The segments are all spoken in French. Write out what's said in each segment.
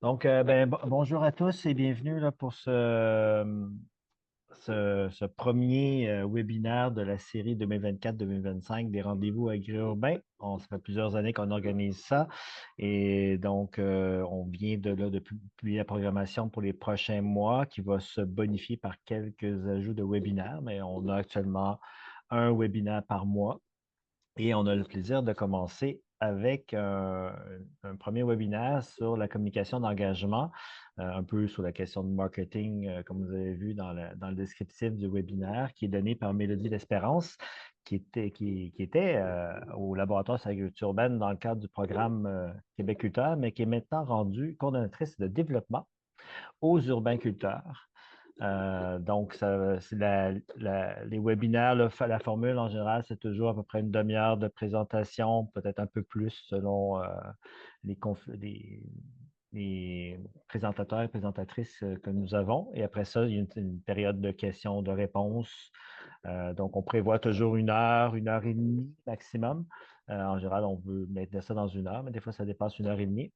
Bonjour à tous et bienvenue là, pour ce premier webinaire de la série 2024-2025 des rendez-vous agri-urbains. Ça fait plusieurs années qu'on organise ça et donc on vient de publier la programmation pour les prochains mois qui va se bonifier par quelques ajouts de webinaires, mais on a actuellement un webinaire par mois. Et on a le plaisir de commencer avec un premier webinaire sur la communication d'engagement, un peu sur la question de marketing, comme vous avez vu dans le descriptif du webinaire, qui est donné par Mélodie L'Espérance, qui était au laboratoire sur l'agriculture urbaine dans le cadre du programme Québec Culteur, mais qui est maintenant rendue coordonnatrice de développement aux urbainculteurs. Donc, les webinaires, là, la formule en général, c'est toujours à peu près une demi-heure de présentation, peut-être un peu plus selon les présentateurs et présentatrices que nous avons. Et après ça, il y a une période de questions, de réponses. Donc, on prévoit toujours une heure et demie maximum. En général, on veut mettre ça dans une heure, mais des fois, ça dépasse une heure et demie.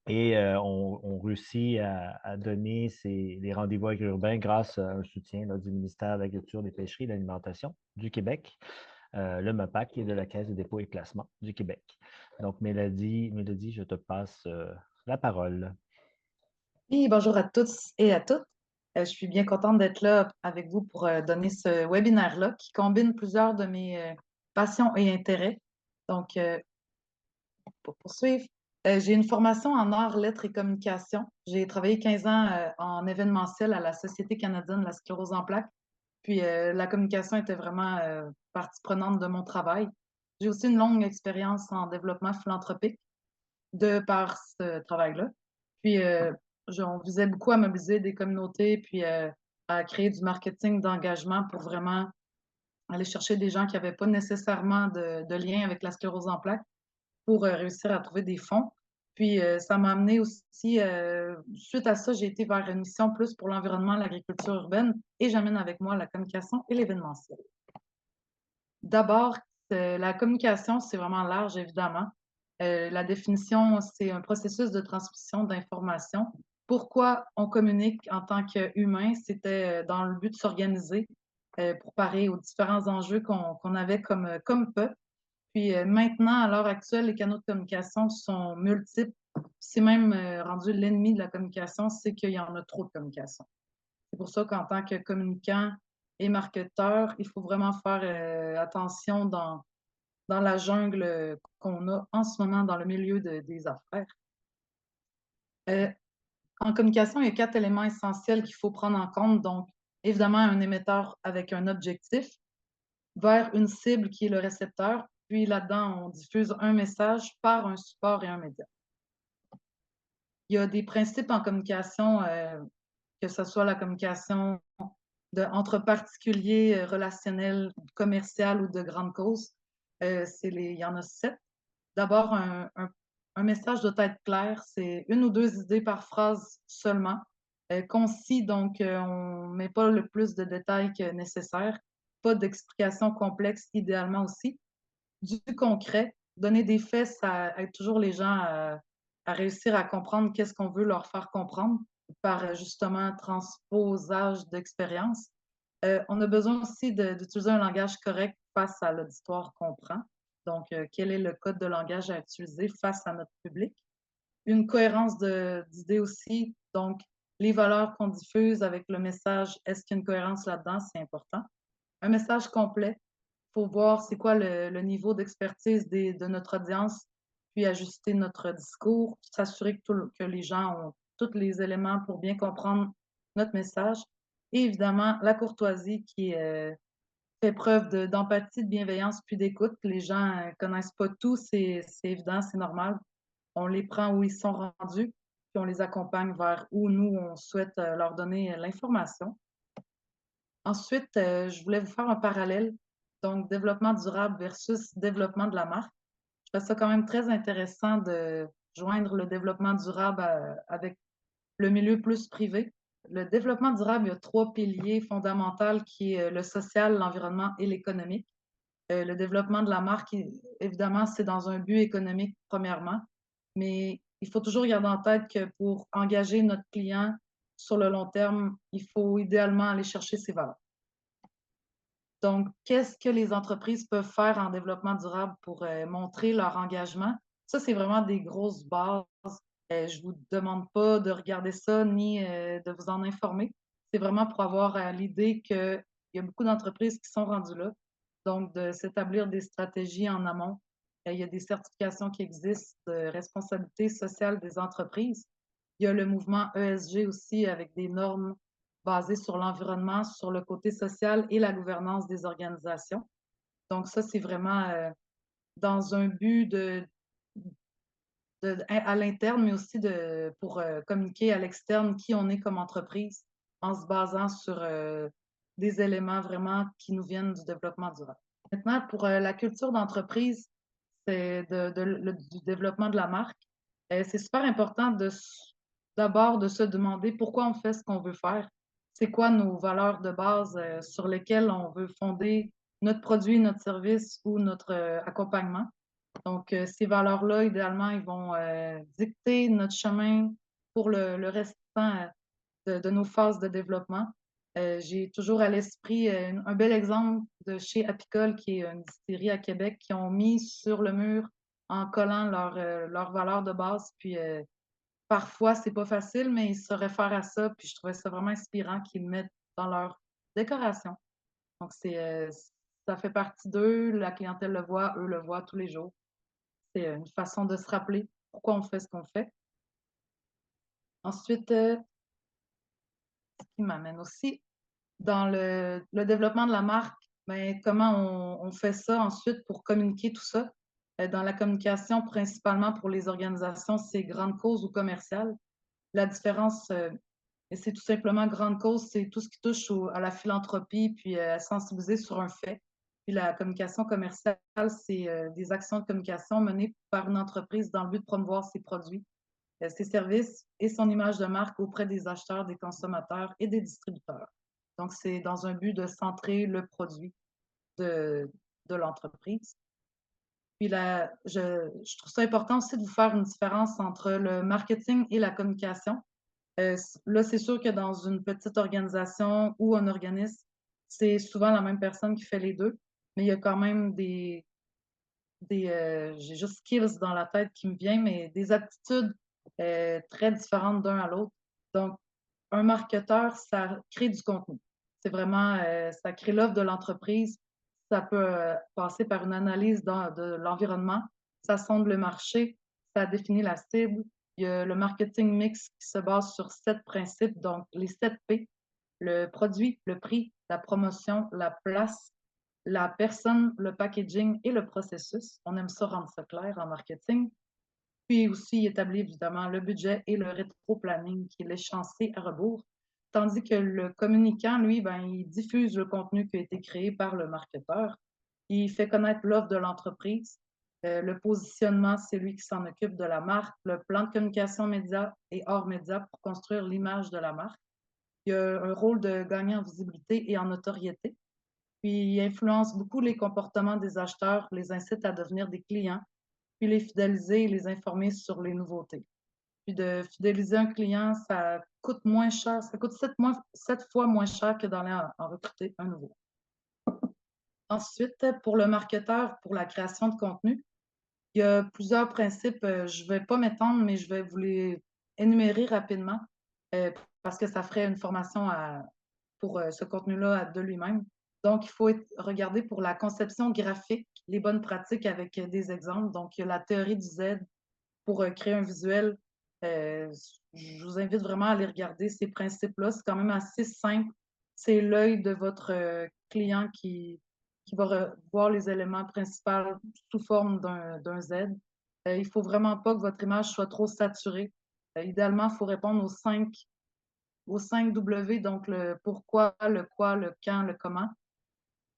Et on réussit à donner les rendez-vous agri-urbains grâce à un soutien là, du ministère de l'Agriculture, des Pêcheries et de l'Alimentation du Québec, le MAPAC et de la Caisse de dépôt et placement du Québec. Donc, Mélodie, je te passe la parole. Oui, bonjour à tous et à toutes. Je suis bien contente d'être là avec vous pour donner ce webinaire-là qui combine plusieurs de mes passions et intérêts. Donc, pour poursuivre, j'ai une formation en arts, lettres et communication. J'ai travaillé 15 ans en événementiel à la Société canadienne de la sclérose en plaques. Puis, la communication était vraiment partie prenante de mon travail. J'ai aussi une longue expérience en développement philanthropique de par ce travail-là. Puis, on visait beaucoup à mobiliser des communautés, puis à créer du marketing d'engagement pour vraiment aller chercher des gens qui n'avaient pas nécessairement de lien avec la sclérose en plaques pour réussir à trouver des fonds. Puis, ça m'a amené aussi, suite à ça, j'ai été vers une mission plus pour l'environnement, l'agriculture urbaine, et j'amène avec moi la communication et l'événementiel. D'abord, la communication, c'est vraiment large, évidemment. La définition, c'est un processus de transmission d'informations. Pourquoi on communique en tant qu'humain? C'était dans le but de s'organiser pour parer aux différents enjeux qu'on avait comme peuple. Puis maintenant, à l'heure actuelle, les canaux de communication sont multiples. C'est même rendu l'ennemi de la communication, c'est qu'il y en a trop de communication. C'est pour ça qu'en tant que communicant et marketeur, il faut vraiment faire attention dans la jungle qu'on a en ce moment dans le milieu des affaires. Euh, En communication, il y a 4 éléments essentiels qu'il faut prendre en compte. Donc, évidemment, un émetteur avec un objectif vers une cible qui est le récepteur. Puis là-dedans, on diffuse un message par un support et un média. Il y a des principes en communication, que ce soit la communication entre particuliers, relationnels, commercial ou de grande cause. Il y en a 7. D'abord, un message doit être clair. C'est une ou deux idées par phrase seulement. Concis, donc on ne met pas le plus de détails que nécessaire. Pas d'explication complexe, idéalement aussi. Du concret, donner des faits, ça aide toujours les gens à réussir à comprendre qu'est-ce qu'on veut leur faire comprendre par justement transposage d'expérience. On a besoin aussi d'utiliser un langage correct face à l'auditoire qu'on prend. Donc, quel est le code de langage à utiliser face à notre public? Une cohérence d'idées aussi. Donc, les valeurs qu'on diffuse avec le message, est-ce qu'il y a une cohérence là-dedans? C'est important. Un message complet. Il faut voir c'est quoi le niveau d'expertise de notre audience, puis ajuster notre discours, s'assurer que les gens ont tous les éléments pour bien comprendre notre message. Et évidemment, la courtoisie qui fait preuve d'empathie, de bienveillance, puis d'écoute. Les gens ne connaissent pas tout, c'est évident, c'est normal. On les prend où ils sont rendus, puis on les accompagne vers où nous, on souhaite leur donner l'information. Ensuite, je voulais vous faire un parallèle, donc développement durable versus développement de la marque. Je trouve ça quand même très intéressant de joindre le développement durable avec le milieu plus privé. Le développement durable, il y a 3 piliers fondamentaux qui est le social, l'environnement et l'économique. Le développement de la marque, évidemment, c'est dans un but économique premièrement, mais il faut toujours garder en tête que pour engager notre client sur le long terme, il faut idéalement aller chercher ses valeurs. Donc, qu'est-ce que les entreprises peuvent faire en développement durable pour montrer leur engagement? Ça, c'est vraiment des grosses bases. Je ne vous demande pas de regarder ça ni de vous en informer. C'est vraiment pour avoir l'idée qu'il y a beaucoup d'entreprises qui sont rendues là. Donc, de s'établir des stratégies en amont. Il y a des certifications qui existent de responsabilité sociale des entreprises. Il y a le mouvement ESG aussi avec des normes basées sur l'environnement, sur le côté social et la gouvernance des organisations. Donc ça, c'est vraiment dans un but à l'interne, mais aussi pour communiquer à l'externe qui on est comme entreprise en se basant sur des éléments vraiment qui nous viennent du développement durable. Maintenant, pour la culture d'entreprise, c'est du développement de la marque. C'est super important d'abord de se demander pourquoi on fait ce qu'on veut faire. C'est quoi nos valeurs de base sur lesquelles on veut fonder notre produit, notre service ou notre accompagnement. Donc, ces valeurs-là, idéalement, ils vont dicter notre chemin pour le restant de nos phases de développement. J'ai toujours à l'esprit un bel exemple de chez Apicole, qui est une distillerie à Québec, qui ont mis sur le mur en collant leurs valeurs de base. Puis parfois, c'est pas facile, mais ils se réfèrent à ça. Puis je trouvais ça vraiment inspirant qu'ils le mettent dans leur décoration. Donc, ça fait partie d'eux, la clientèle le voit, eux le voient tous les jours. C'est une façon de se rappeler pourquoi on fait ce qu'on fait. Ensuite, ce qui m'amène aussi dans le développement de la marque, ben, comment on fait ça ensuite pour communiquer tout ça? Dans la communication, principalement pour les organisations, c'est grande cause ou commerciale. La différence, c'est tout simplement grande cause, c'est tout ce qui touche à la philanthropie, puis à sensibiliser sur un fait. Puis la communication commerciale, c'est des actions de communication menées par une entreprise dans le but de promouvoir ses produits, ses services et son image de marque auprès des acheteurs, des consommateurs et des distributeurs. Donc, c'est dans un but de centrer le produit de l'entreprise. Puis là, je trouve ça important aussi de vous faire une différence entre le marketing et la communication. Là, c'est sûr que dans une petite organisation ou un organisme, c'est souvent la même personne qui fait les deux, mais il y a quand même j'ai juste skills dans la tête qui me viennent, mais des aptitudes très différentes d'un à l'autre. Donc, un marketeur, ça crée du contenu. C'est vraiment, ça crée l'offre de l'entreprise. Ça peut passer par une analyse de l'environnement. Ça sonde le marché. Ça définit la cible. Il y a le marketing mix qui se base sur 7 principes, donc les 7 P: le produit, le prix, la promotion, la place, la personne, le packaging et le processus. On aime ça rendre ça clair en marketing. Puis aussi, il établit évidemment le budget et le rétro-planning, qui est l'échéancier à rebours. Tandis que le communicant, lui, ben, il diffuse le contenu qui a été créé par le marketeur. Il fait connaître l'offre de l'entreprise. Le positionnement, c'est lui qui s'en occupe de la marque. Le plan de communication média et hors média pour construire l'image de la marque. Il y a un rôle de gagnant en visibilité et en notoriété. Puis il influence beaucoup les comportements des acheteurs, les incite à devenir des clients, puis les fidéliser et les informer sur les nouveautés. Puis de fidéliser un client, ça coûte moins cher, ça coûte 7 fois moins cher que d'aller en recruter un nouveau. Ensuite, pour le marketeur, pour la création de contenu, il y a plusieurs principes. Je ne vais pas m'étendre, mais je vais vous les énumérer rapidement euh, parce que ça ferait une formation pour ce contenu-là de lui-même. Donc, il faut regarder pour la conception graphique, les bonnes pratiques avec des exemples. Donc, il y a la théorie du Z pour créer un visuel. Euh, je vous invite vraiment à aller regarder ces principes-là. C'est quand même assez simple. C'est l'œil de votre client qui va voir les éléments principaux sous forme d'un Z. Il ne faut vraiment pas que votre image soit trop saturée. Idéalement, il faut répondre aux 5 W, donc le pourquoi, le quoi, le quand, le comment.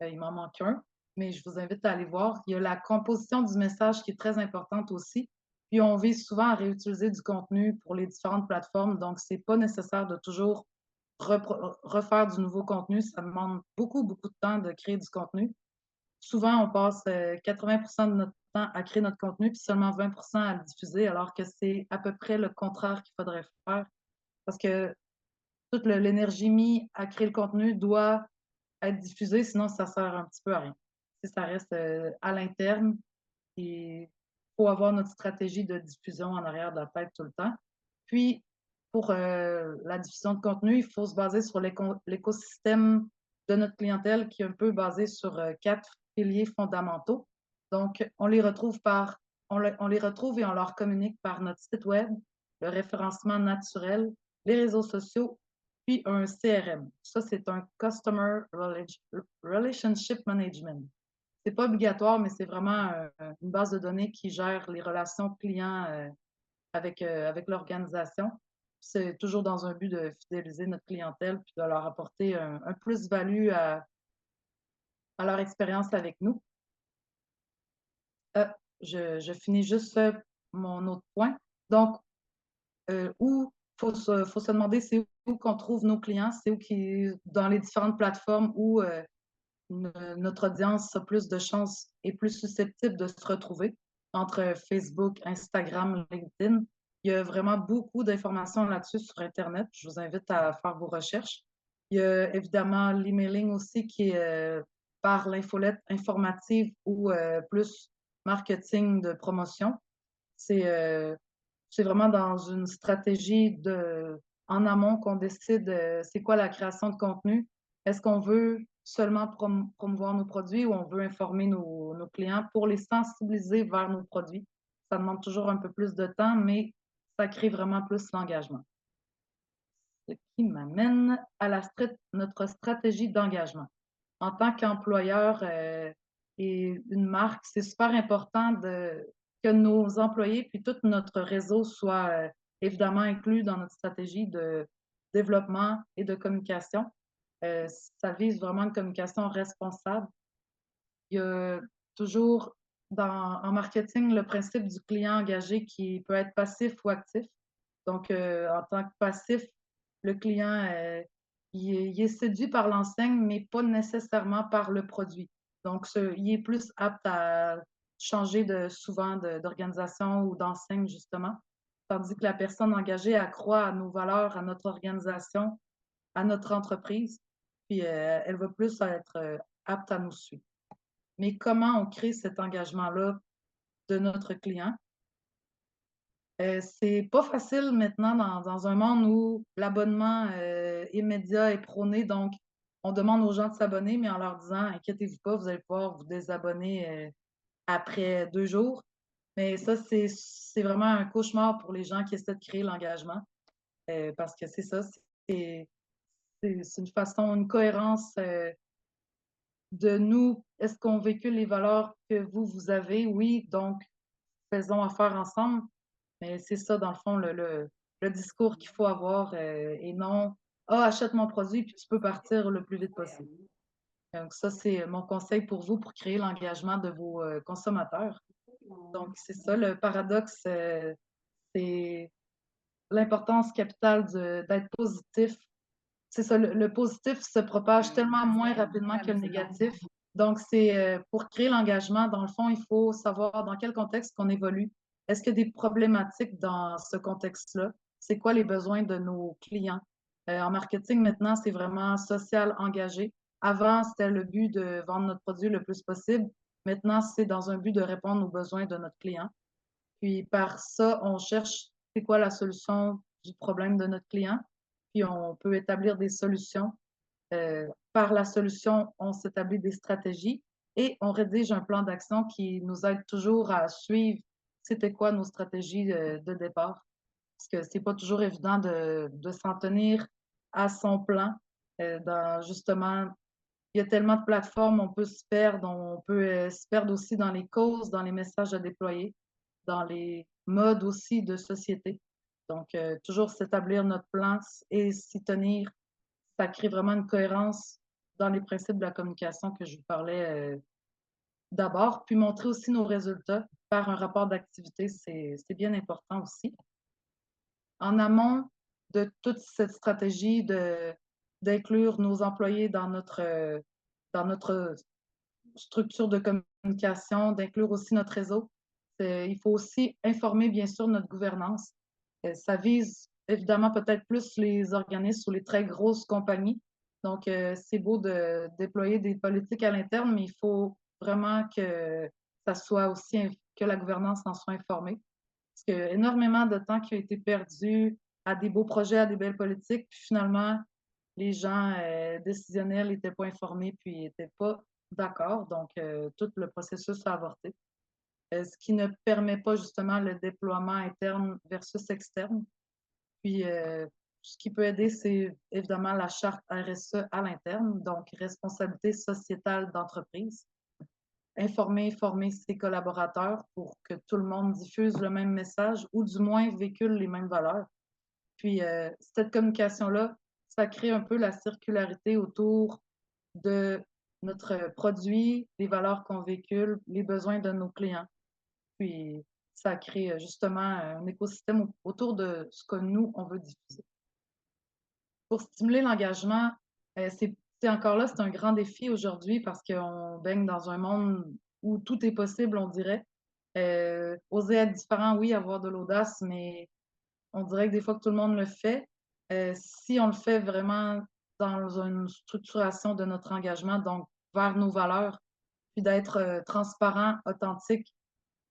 Il m'en manque un, mais je vous invite à aller voir. Il y a la composition du message qui est très importante aussi. Puis on vise souvent à réutiliser du contenu pour les différentes plateformes, donc c'est pas nécessaire de toujours refaire du nouveau contenu. Ça demande beaucoup, beaucoup de temps de créer du contenu. Souvent, on passe 80% de notre temps à créer notre contenu, puis seulement 20 à le diffuser, alors que c'est à peu près le contraire qu'il faudrait faire. Parce que toute l'énergie mise à créer le contenu doit être diffusée, sinon ça sert un petit peu à rien. Si ça reste à l'interne, il faut avoir notre stratégie de diffusion en arrière de la tête tout le temps. Puis, pour la diffusion de contenu, il faut se baser sur l'écosystème de notre clientèle qui est un peu basé sur 4 piliers fondamentaux. Donc, on les retrouve et on leur communique par notre site web, le référencement naturel, les réseaux sociaux, puis un CRM. Ça, c'est un Customer Relationship Management. C'est pas obligatoire, mais c'est vraiment une base de données qui gère les relations clients avec l'organisation. C'est toujours dans un but de fidéliser notre clientèle puis de leur apporter un plus-value à leur expérience avec nous. Euh, je finis juste mon autre point. Donc, où faut se demander c'est où qu'on trouve nos clients, c'est où qui, dans les différentes plateformes où notre audience a plus de chances et plus susceptible de se retrouver entre Facebook, Instagram, LinkedIn. Il y a vraiment beaucoup d'informations là-dessus sur Internet. Je vous invite à faire vos recherches. Il y a évidemment l'emailing aussi qui est par l'infolette informative ou plus marketing de promotion. C'est c'est vraiment dans une stratégie en amont qu'on décide c'est quoi la création de contenu. Est-ce qu'on veut seulement promouvoir nos produits ou on veut informer nos clients pour les sensibiliser vers nos produits? Ça demande toujours un peu plus de temps, mais ça crée vraiment plus l'engagement. Ce qui m'amène à notre stratégie d'engagement. En tant qu'employeur et une marque, c'est super important que nos employés puis tout notre réseau soient évidemment inclus dans notre stratégie de développement et de communication. Ça vise vraiment une communication responsable. Il y a toujours en marketing le principe du client engagé qui peut être passif ou actif. Donc, en tant que passif, le client, il est séduit par l'enseigne, mais pas nécessairement par le produit. Donc, il est plus apte à changer souvent d'organisation ou d'enseigne, justement. Tandis que la personne engagée, elle croit à nos valeurs, à notre organisation, à notre entreprise, puis elle va plus être apte à nous suivre. Mais comment on crée cet engagement-là de notre client? C'est pas facile maintenant dans un monde où l'abonnement immédiat est prôné. Donc, on demande aux gens de s'abonner, mais en leur disant, inquiétez-vous pas, vous allez pouvoir vous désabonner après 2 jours. Mais ça, c'est vraiment un cauchemar pour les gens qui essaient de créer l'engagement. Parce que c'est ça, c'est une façon, une cohérence de nous. Est-ce qu'on véhicule les valeurs que vous avez? Oui, donc faisons affaire ensemble. Mais c'est ça, dans le fond, le discours qu'il faut avoir et non Ah, achète mon produit puis tu peux partir le plus vite possible. Donc, ça, c'est mon conseil pour vous pour créer l'engagement de vos consommateurs. Donc, c'est ça, le paradoxe, c'est l'importance capitale d'être positif. C'est ça, le positif se propage tellement moins rapidement que le négatif. Donc, c'est pour créer l'engagement, dans le fond, il faut savoir dans quel contexte qu'on évolue. Est-ce qu'il y a des problématiques dans ce contexte-là? C'est quoi les besoins de nos clients? En marketing, maintenant, c'est vraiment social engagé. Avant, c'était le but de vendre notre produit le plus possible. Maintenant, c'est dans un but de répondre aux besoins de notre client. Puis par ça, on cherche c'est quoi la solution du problème de notre client. Puis on peut établir des solutions. Par la solution, on s'établit des stratégies et on rédige un plan d'action qui nous aide toujours à suivre c'était quoi nos stratégies de départ. Parce que c'est pas toujours évident de s'en tenir à son plan. Justement, il y a tellement de plateformes, on peut se perdre, on peut se perdre aussi dans les causes, dans les messages à déployer, dans les modes aussi de société. Donc, toujours s'établir notre plan et s'y tenir, ça crée vraiment une cohérence dans les principes de la communication que je vous parlais d'abord, puis montrer aussi nos résultats par un rapport d'activité, c'est bien important aussi. En amont de toute cette stratégie d'inclure nos employés dans notre structure de communication, d'inclure aussi notre réseau. Il faut aussi informer, bien sûr, notre gouvernance. Ça vise évidemment peut-être plus les organismes ou les très grosses compagnies. Donc, c'est beau de déployer des politiques à l'interne, mais il faut vraiment que ça soit aussi, que la gouvernance en soit informée. Parce qu'il y a énormément de temps qui a été perdu à des beaux projets, à des belles politiques, puis finalement, les gens décisionnels n'étaient pas informés, puis n'étaient pas d'accord. Donc, tout le processus a avorté. Ce qui ne permet pas justement le déploiement interne versus externe. Puis, ce qui peut aider, c'est évidemment la charte RSE à l'interne, donc responsabilité sociétale d'entreprise. Informer, former ses collaborateurs pour que tout le monde diffuse le même message ou du moins véhicule les mêmes valeurs. Puis, cette communication-là, ça crée un peu la circularité autour de notre produit, les valeurs qu'on véhicule, les besoins de nos clients. Puis, ça crée justement un écosystème autour de ce que nous, on veut diffuser. Pour stimuler l'engagement, c'est encore là, c'est un grand défi aujourd'hui parce qu'on baigne dans un monde où tout est possible, on dirait. Oser être différent, oui, avoir de l'audace, mais on dirait que des fois que tout le monde le fait, si on le fait vraiment dans une structuration de notre engagement, donc vers nos valeurs, puis d'être transparent, authentique,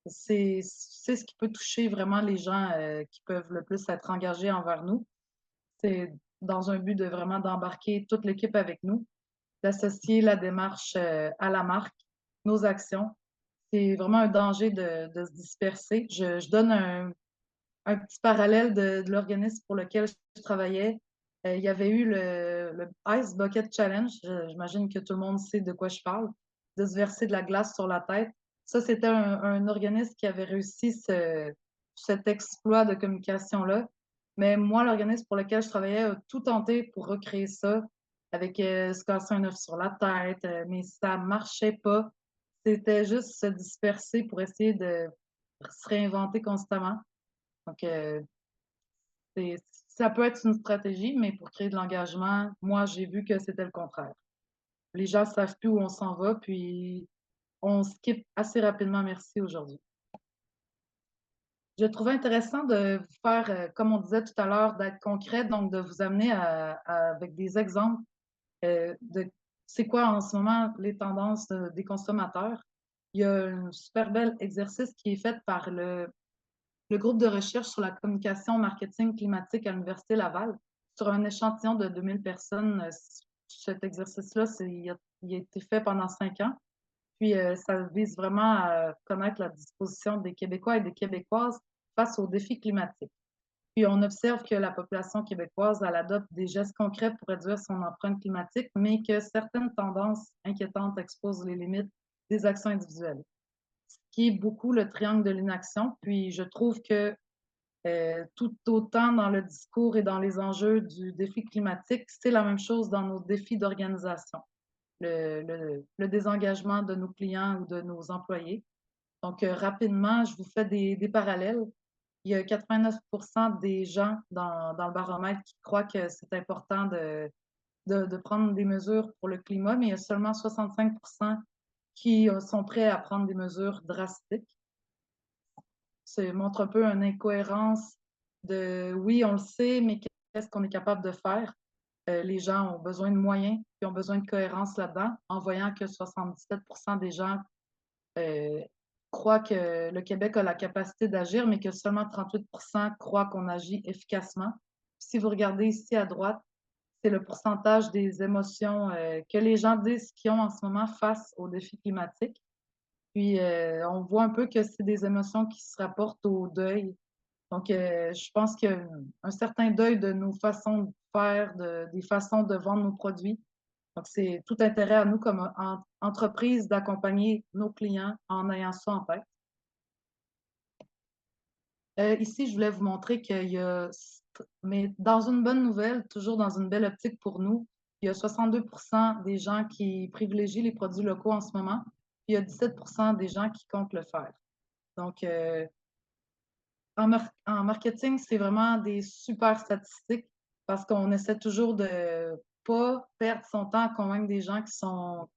c'est ce qui peut toucher vraiment les gens qui peuvent le plus être engagés envers nous. C'est dans un but de vraiment d'embarquer toute l'équipe avec nous, d'associer la démarche à la marque, nos actions. C'est vraiment un danger de se disperser. Je donne un petit parallèle de l'organisme pour lequel je travaillais. Il y avait eu le Ice Bucket Challenge. J'imagine que tout le monde sait de quoi je parle, de se verser de la glace sur la tête. Ça, c'était un organisme qui avait réussi cet exploit de communication-là. Mais moi, l'organisme pour lequel je travaillais a tout tenté pour recréer ça avec se casser un œuf sur la tête, mais ça marchait pas. C'était juste se disperser pour essayer de se réinventer constamment. Donc, ça peut être une stratégie, mais pour créer de l'engagement, moi, j'ai vu que c'était le contraire. Les gens ne savent plus où on s'en va, puis on skip assez rapidement merci aujourd'hui. Je trouvais intéressant de vous faire, comme on disait tout à l'heure, d'être concret, donc de vous amener avec des exemples de c'est quoi en ce moment les tendances des consommateurs. Il y a un super bel exercice qui est fait par le groupe de recherche sur la communication marketing climatique à l'Université Laval sur un échantillon de 2000 personnes. Cet exercice-là, il a été fait pendant 5 ans. Puis, ça vise vraiment à connaître la disposition des Québécois et des Québécoises face aux défis climatiques. Puis, on observe que la population québécoise, elle adopte des gestes concrets pour réduire son empreinte climatique, mais que certaines tendances inquiétantes exposent les limites des actions individuelles, qui est beaucoup le triangle de l'inaction. Puis je trouve que tout autant dans le discours et dans les enjeux du défi climatique, c'est la même chose dans nos défis d'organisation, le désengagement de nos clients ou de nos employés. Donc, rapidement, je vous fais des parallèles. Il y a 89 des gens dans le baromètre qui croient que c'est important de prendre des mesures pour le climat, mais il y a seulement 65 qui sont prêts à prendre des mesures drastiques. Ça montre un peu une incohérence de oui, on le sait, mais qu'est-ce qu'on est capable de faire? Les gens ont besoin de moyens, puis ont besoin de cohérence là-dedans, en voyant que 77 des gens euh, croient que le Québec a la capacité d'agir, mais que seulement 38 croient qu'on agit efficacement. Si vous regardez ici à droite, c'est le pourcentage des émotions que les gens disent qu'ils ont en ce moment face aux défis climatiques. Puis, on voit un peu que c'est des émotions qui se rapportent au deuil. Donc, je pense qu'il y a un certain deuil de nos façons de faire, des façons de vendre nos produits. Donc, c'est tout intérêt à nous comme entreprise d'accompagner nos clients en ayant ça en tête. Ici, je voulais vous montrer qu'il y a, mais dans une bonne nouvelle, toujours dans une belle optique pour nous, il y a 62 des gens qui privilégient les produits locaux en ce moment, puis il y a 17 des gens qui comptent le faire. Donc, en marketing, c'est vraiment des super statistiques parce qu'on essaie toujours de pas perdre son temps à convaincre des gens qui sont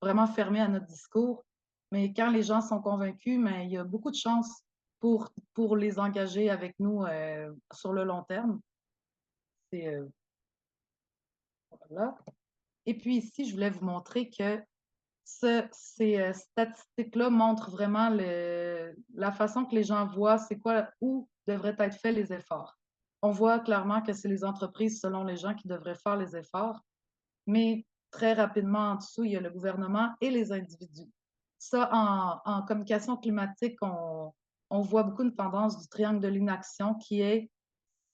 vraiment fermés à notre discours. Mais quand les gens sont convaincus, mais il y a beaucoup de chances pour les engager avec nous sur le long terme. C'est voilà. Et puis ici, je voulais vous montrer que ces statistiques-là montrent vraiment la façon que les gens voient c'est quoi, où devraient être faits les efforts. On voit clairement que c'est les entreprises, selon les gens, qui devraient faire les efforts, mais très rapidement en dessous, il y a le gouvernement et les individus. Ça, en communication climatique, on voit beaucoup une tendance du triangle de l'inaction qui est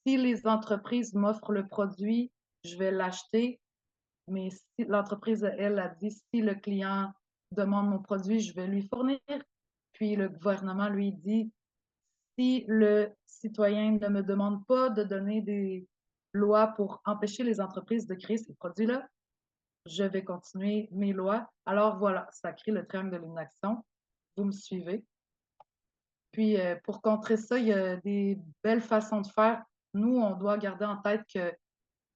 si les entreprises m'offrent le produit, je vais l'acheter, mais si l'entreprise, elle, a dit si le client demande mon produit, je vais lui fournir. Puis le gouvernement lui dit si le citoyen ne me demande pas de donner des lois pour empêcher les entreprises de créer ces produits-là, je vais continuer mes lois. Alors voilà, ça crée le triangle de l'inaction. Vous me suivez. Puis pour contrer ça, il y a des belles façons de faire. Nous, on doit garder en tête que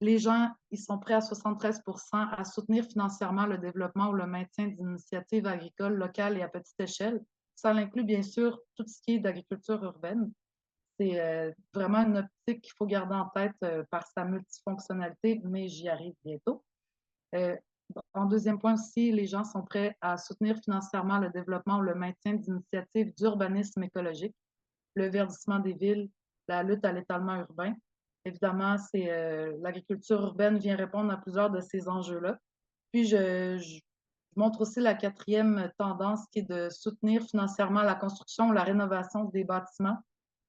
les gens, ils sont prêts à 73 à soutenir financièrement le développement ou le maintien d'initiatives agricoles locales et à petite échelle. Ça inclut bien sûr tout ce qui est d'agriculture urbaine. C'est vraiment une optique qu'il faut garder en tête par sa multifonctionnalité, mais j'y arrive bientôt. Euh, En deuxième point aussi, les gens sont prêts à soutenir financièrement le développement ou le maintien d'initiatives d'urbanisme écologique, le verdissement des villes, la lutte à l'étalement urbain. Évidemment, l'agriculture urbaine vient répondre à plusieurs de ces enjeux-là. Puis, je montre aussi la quatrième tendance qui est de soutenir financièrement la construction ou la rénovation des bâtiments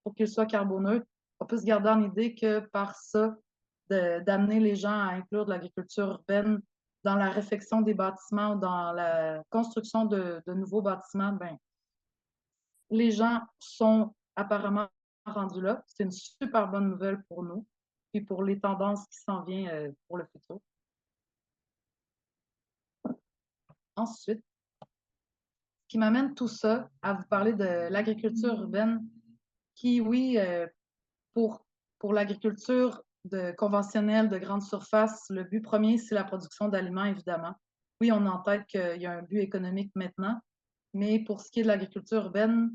pour qu'ils soient carboneutres. On peut se garder en idée que par ça, d'amener les gens à inclure de l'agriculture urbaine dans la réfection des bâtiments ou dans la construction de nouveaux bâtiments, ben, les gens sont apparemment rendus là. C'est une super bonne nouvelle pour nous et pour les tendances qui s'en viennent pour le futur. Ensuite, ce qui m'amène tout ça à vous parler de l'agriculture urbaine qui, oui, pour, pour l'agriculture conventionnelle de grande surface, le but premier, c'est la production d'aliments, évidemment. Oui, on a en tête qu'il y a un but économique maintenant, mais pour ce qui est de l'agriculture urbaine,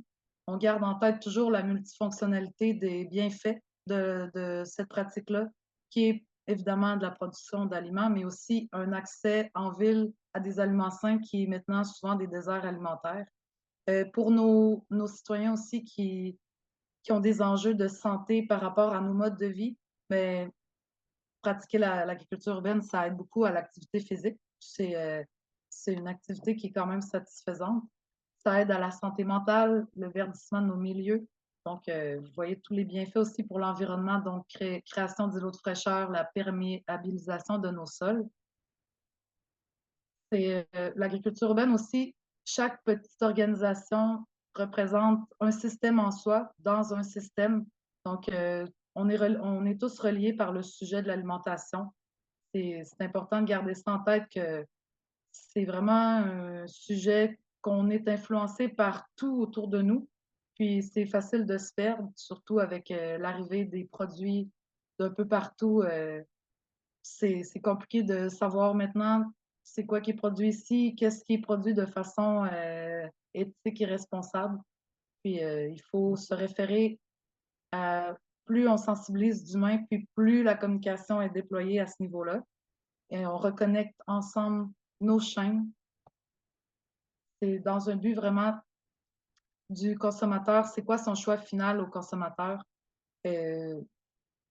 on garde en tête toujours la multifonctionnalité des bienfaits de cette pratique-là, qui est évidemment de la production d'aliments, mais aussi un accès en ville à des aliments sains qui est maintenant souvent des déserts alimentaires. Pour nos citoyens aussi qui ont des enjeux de santé par rapport à nos modes de vie, mais pratiquer l'agriculture urbaine, ça aide beaucoup à l'activité physique. C'est une activité qui est quand même satisfaisante. Ça aide à la santé mentale, le verdissement de nos milieux. Donc, vous voyez tous les bienfaits aussi pour l'environnement, donc création d'îlots de fraîcheur, la perméabilisation de nos sols. C'est l'agriculture urbaine aussi. Chaque petite organisation représente un système en soi dans un système. Donc, on est tous reliés par le sujet de l'alimentation. C'est important de garder ça en tête que c'est vraiment un sujet qu'on est influencé par tout autour de nous. Puis c'est facile de se perdre, surtout avec l'arrivée des produits d'un peu partout. C'est compliqué de savoir maintenant c'est quoi qui est produit ici, qu'est-ce qui est produit de façon éthique et responsable. Puis il faut se référer à plus on sensibilise d'humains, puis plus la communication est déployée à ce niveau-là. Et on reconnecte ensemble nos chaînes. C'est dans un but vraiment du consommateur. C'est quoi son choix final au consommateur? Euh,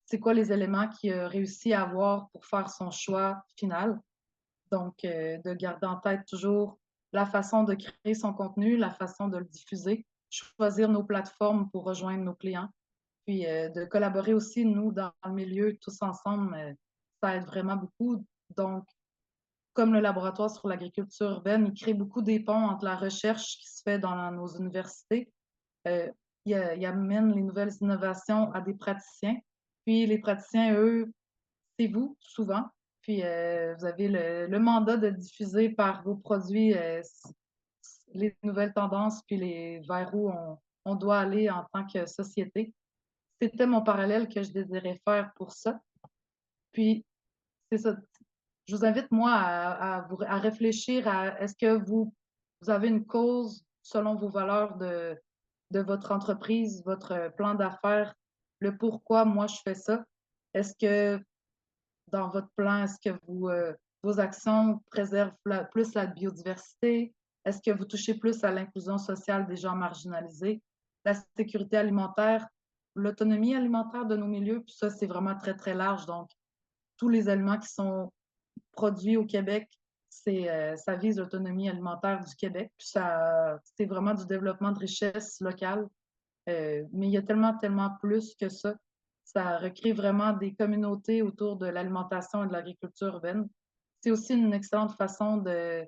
c'est quoi les éléments qu'il a réussi à avoir pour faire son choix final? Donc, de garder en tête toujours la façon de créer son contenu, la façon de le diffuser, choisir nos plateformes pour rejoindre nos clients, puis de collaborer aussi, nous, dans le milieu, tous ensemble, ça aide vraiment beaucoup. Donc, comme le laboratoire sur l'agriculture urbaine, il crée beaucoup des ponts entre la recherche qui se fait dans nos universités. Euh, il amène les nouvelles innovations à des praticiens. Puis les praticiens, eux, c'est vous, souvent. Puis vous avez le mandat de diffuser par vos produits les nouvelles tendances, puis vers où on doit aller en tant que société. C'était mon parallèle que je désirais faire pour ça. Puis, c'est ça. je vous invite, moi, à réfléchir à est-ce que vous avez une cause selon vos valeurs de votre entreprise, votre plan d'affaires, le pourquoi moi je fais ça. Est-ce que dans votre plan, est-ce que vos actions préservent plus la biodiversité? Est-ce que vous touchez plus à l'inclusion sociale des gens marginalisés, la sécurité alimentaire, l'autonomie alimentaire de nos milieux? Puis ça, c'est vraiment très, très large. Donc, tous les aliments qui sont produits au Québec, ça vise l'autonomie alimentaire du Québec. Puis ça, c'est vraiment du développement de richesses locales. Mais il y a tellement, tellement plus que ça. Ça recrée vraiment des communautés autour de l'alimentation et de l'agriculture urbaine. C'est aussi une excellente façon de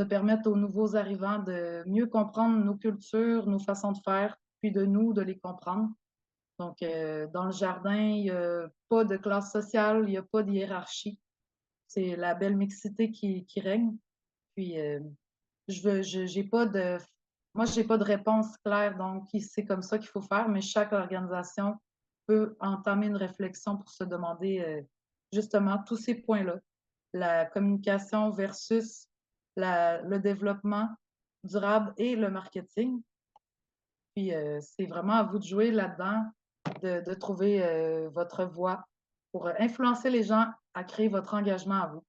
permettre aux nouveaux arrivants de mieux comprendre nos cultures, nos façons de faire, puis de nous, de les comprendre. Donc, dans le jardin, il n'y a pas de classe sociale, il n'y a pas de hiérarchie. C'est la belle mixité qui règne. Puis, j'ai pas de, moi, j'ai pas de réponse claire, donc c'est comme ça qu'il faut faire, mais chaque organisation peut entamer une réflexion pour se demander justement tous ces points-là. La communication versus le développement durable et le marketing. Puis, c'est vraiment à vous de jouer là-dedans, de trouver votre voie pour influencer les gens à créer votre engagement à vous.